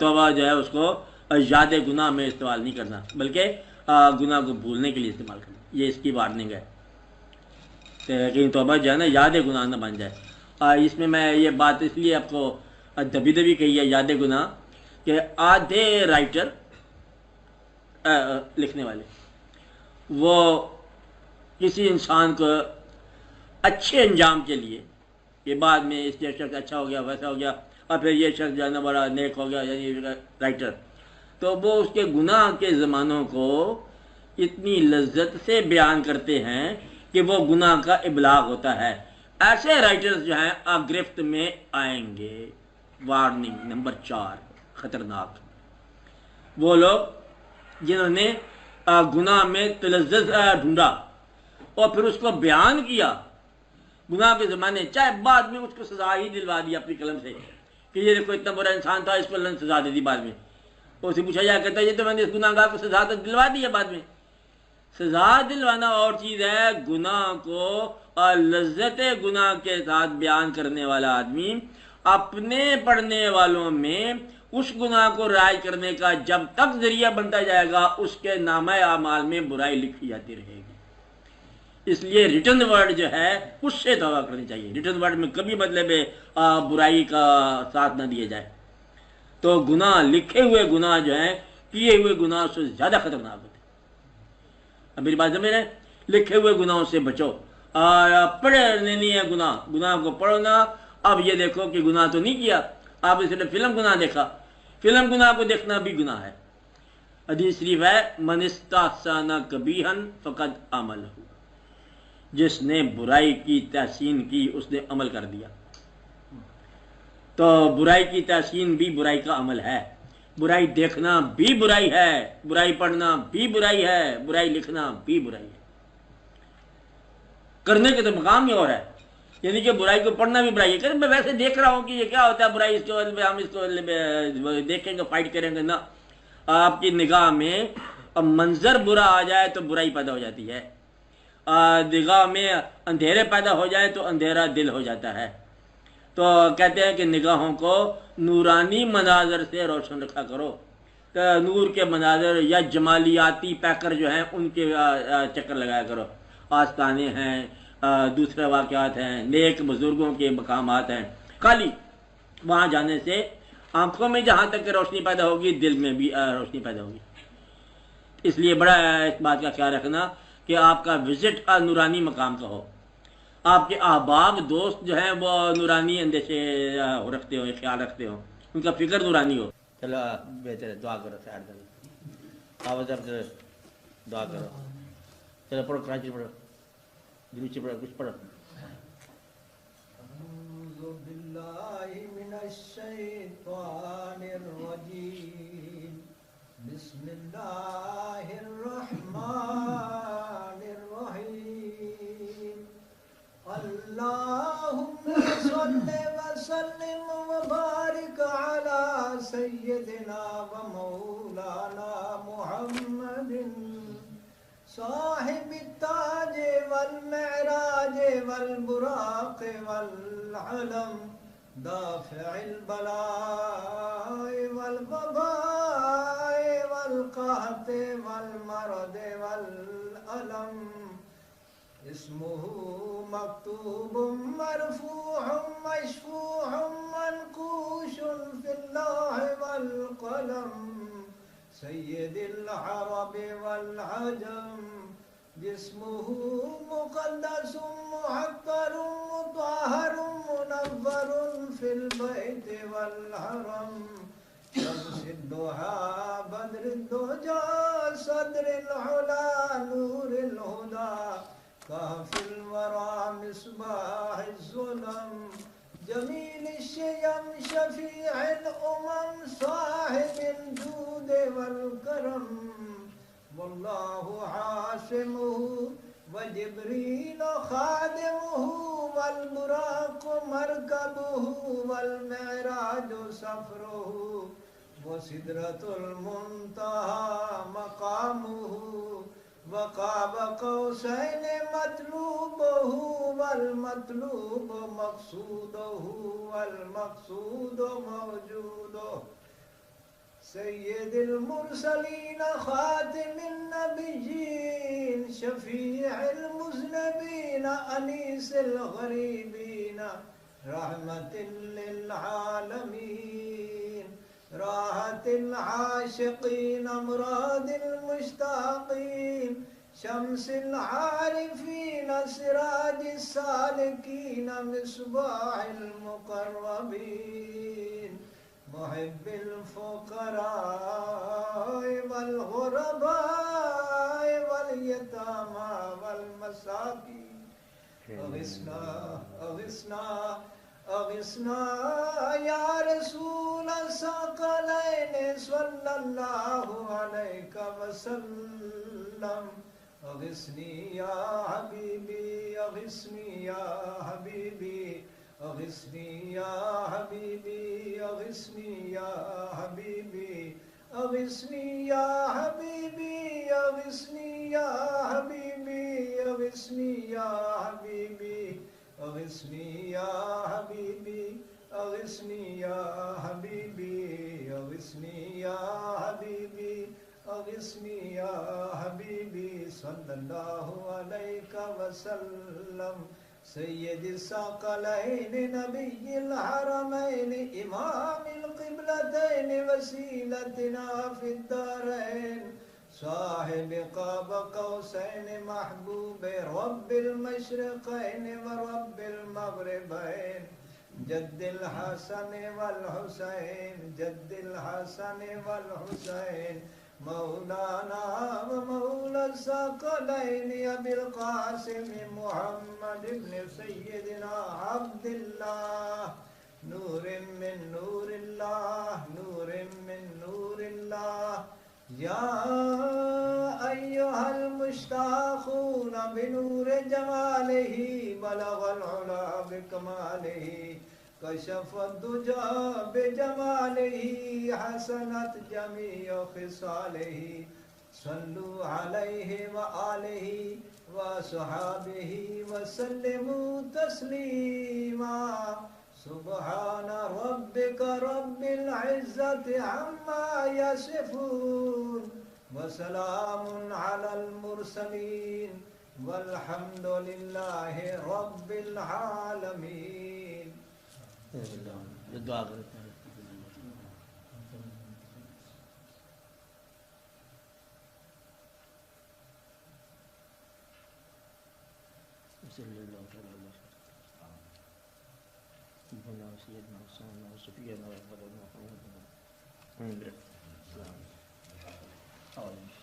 तौबा जो है उसको याद गुनाह में इस्तेमाल नहीं करना, बल्कि गुनाह को भूलने के लिए इस्तेमाल करना। ये इसकी वार्निंग है कि कहीं तौबा जो है ना याद गुनाह ना बन जाए। इसमें मैं ये बात इसलिए आपको दबी दबी कही है याद गुनाह, कि आधे राइटर लिखने वाले वो किसी इंसान को अच्छे अंजाम के लिए, ये बाद में इससे शख्स अच्छा हो गया वैसा हो गया और फिर ये शख्स जो है ना बड़ा नेक हो गया यानी राइटर, तो वो उसके गुनाह के ज़मानों को इतनी लज्जत से बयान करते हैं कि वो गुनाह का इबलाग होता है। ऐसे राइटर्स जो हैं आप गिरफ्त में आएंगे। वार्निंग नंबर 4, खतरनाक वो लोग जिन्होंने गुनाह में तलज्जुज़ ढूंढा और फिर उसको बयान किया गुनाह के ज़माने, चाहे बाद में उसको सजा ही दिलवा दी अपनी कलम से कि ये देखो इतना बुरा इंसान था, इसको अल्लाह ने सजा दे दी। बाद में उसे पूछा जाए, कहता है ये तो मैंने इस गुनाहगार को सजा तो दिलवा दी है। बाद में सजा दिलवाना और चीज़ है, गुनाह को और लज्जत गुनाह के साथ बयान करने वाला आदमी अपने पढ़ने वालों में उस गुनाह को राय करने का जब तक जरिया बनता जाएगा उसके नामे आमाल में बुराई लिखी जाती रहेगी। इसलिए रिटर्न वर्ड जो है उससे तौबा करनी चाहिए। रिटर्न वर्ड में कभी मतलब बुराई का साथ ना दिया जाए। तो गुनाह, लिखे हुए गुनाह जो है किए हुए गुनाह से ज़्यादा खतरनाक होते हैं। अब मेरी बात समझ रहे हैं, लिखे हुए गुनाहों से बचो। पढ़ने नहीं है गुनाह, गुनाह को पढ़ो ना। अब ये देखो कि गुनाह तो नहीं किया, आप इसने फिल्म गुनाह देखा, फिल्म गुनाह को देखना भी गुनाह है। हदीस शरीफ है, मन इस्ताहसाना कबीहन फकद अमल हो, जिसने बुराई की तहसीन की उसने अमल कर दिया। तो बुराई की तहसीन भी बुराई का अमल है, बुराई देखना भी बुराई है, बुराई पढ़ना भी बुराई है, बुराई लिखना भी बुराई है। करने के तो मकाम ही और है, यानी कि बुराई को पढ़ना भी बुराई है। मैं वैसे देख रहा हूँ कि ये क्या होता है बुराई, इसके बदले में हम इसको देखेंगे, फाइट करेंगे ना। आपकी निगाह में अब मंजर बुरा आ जाए तो बुराई पैदा हो जाती है, निगाह में अंधेरे पैदा हो जाए तो अंधेरा दिल हो जाता है। तो कहते हैं कि निगाहों को नूरानी मनाजर से रोशन रखा करो। तो नूर के मनाजर या जमालियाती पैकर जो हैं उनके चक्कर लगाया करो। आस्ताने हैं, दूसरे वाक़यात हैं, नेक बुजुर्गों के मकामात हैं। खाली वहाँ जाने से आंखों में जहाँ तक रोशनी पैदा होगी दिल में भी रोशनी पैदा होगी। इसलिए बड़ा इस बात का ख्याल रखना कि आपका विजिट नूरानी मकाम का हो, आपके अहबाब दोस्त जो हैं वो नूरानी अंदेशे रखते हो, ख्याल रखते हो, उनका फिक्र नूरानी हो। चलो बेहतर है, दुआ करो, खैर करो, आवाज़ अब दुआ करो। चलो पढ़ो, कराची पढ़ो, नीचे पढ़ो, कुछ पढ़ो। अल्लाहुम्मा सल्ली व सल्लिम व बारिक अला सय्यदिना व मौलाना मुहम्मदिन साहिब ताज वल मेराज वल बुराक वल अलम दाफिल बलाए वल वबाए वल कहत वल मरद वल अलम इस्मुहु मक्तूबुम मरफूउम मशफूउम मनकूशुन फिल लौह वल कलम सय्यदिल अरब वल अजम जिस्मुहु मुक़द्दसुम मुहक्करुम मुतहहरुम मुनव्वरुन फिल बैत वल हरम शम्सिद्दुहा बद्रिद्दुजा सद्रिल उला नूरिल हुदा कहफिल वरा मिस्बाहिज़्ज़ुलम जमील शयम शफीअल उमम साहिबिल जूद वल करम वल्लाहु आसिमुहु व जिब्रील खादिमुहु वल बुराक मरकबुहु वल मेराज सफरुहु व सिदरतुल मुंतहा मकामुहु वक़ाब कौसैन मतलूबुहु वल मतलूब मक़सूदुहु वल मक़सूद मौजूदुहु सय्यदुल मुरसलीन खातिमुन नबिय्यीन शफीउल मुज़नबीन अनीसुल गरीबीन रहमतुल लिल आलमीन राहतुल आशिकीन मुरादिल मुश्ताकीन शम्सिल आरिफीन सिराजिस सालिकीन मिसबाहिल मुक़र्रबीन मुहिब्बिल फुक़राए वल गुरबाए वल यतामा वल मसाकीन अगिस्ना अगिस्ना अगिस्ना या रसूल सकलैन सल्लल्लाहु अलैहि वसल्लम अगिस्नी या हबीबी अगिस्नी या हबीबी अगिस्नी या हबीबी अगिस्नी या हबीबी अगिस्नी या हबीबी अगिस्नी या हबीबी अगिस्नी या हबीबी अगिस्नी या हबीबी अगिस्नी या हबीबी अगिस्नी या हबीबी अगिस्नी या हबीबी सल्लल्लाहु अलैहि वसल्लम सय्यदिस सकलैन नबिय्यिल हरमैन इमामिल क़िबलतैन वसीलतना फिद दारैन साहिब क़ाब क़ौसैन महबूब रब्बिल मशरिक़ैन व रब्बिल मग़रिबैन जद्दिल हसन वल हुसैन जद्दिल हसन वल हुसैन मौलाना व मौला सकलैन अबिल क़ासिम मुहम्मद इब्न सय्यदिना अब्दुल्लाह नूरिन मिन नूरिल्लाह नूरिन मिन नूरिल्लाह या अय्युहल मुश्ताक़ून बिनूर जमालिही बलगल उला बिकमालिही कशफ़द दुजा बिजमालिही हसनत जमीउ खिसालिही सल्लु अलैहि व आलिहि व सहाबिही व सल्लिमू तस्लीमा सुब्हान रब्बिका रब्बिल इज़्ज़ति अम्मा यसिफून व सलामुन अलल मुरसलीन वल्हम्दुलिल्लाहि रब्बिल आलमीन। दुआ करते हैं। सल्लल्लाहु अलैहि वसल्लम